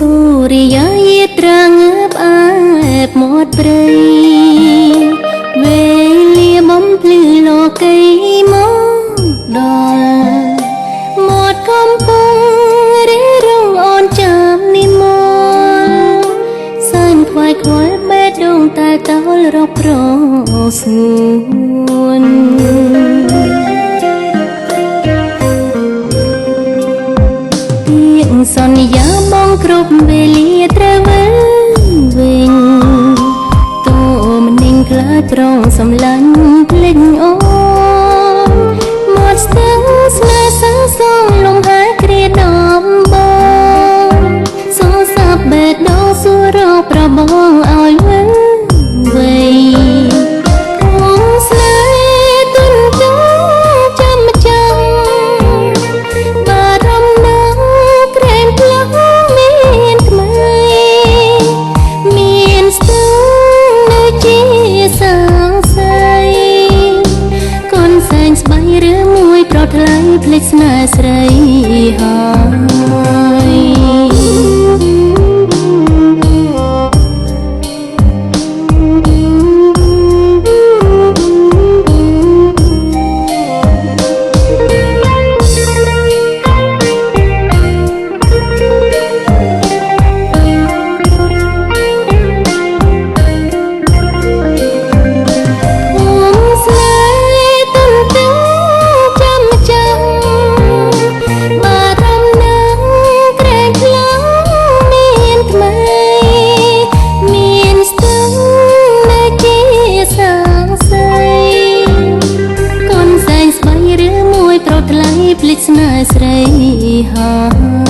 សូរិយាយត្រាងើបអែបមាត់ព្រៃវេលាបំភ្លឺលោកីមកដល់មាត់កំពុងរៀរងអូនចាំនិមន្តសែនខ្វាយខ្វល់បេះដូងតែតោលរកប្រស្ងួនសន្យាបងគ្រប់វេលាត្រូវវិលវិញតូមិននឹងខ្លាចត្រង់សំឡាញ់ភ្លេចអូនមកស្ទើរស្នេហ៍សងសងលំហែគ្រាដំបងសងសាប់បេះដូងសួររកប្របងឲ្យវិលវៃថ្លៃភ្លេចស្នេហ៍ស្រីហើយថ្លៃភ្លេចស្នេហ៍ស្រីហើយ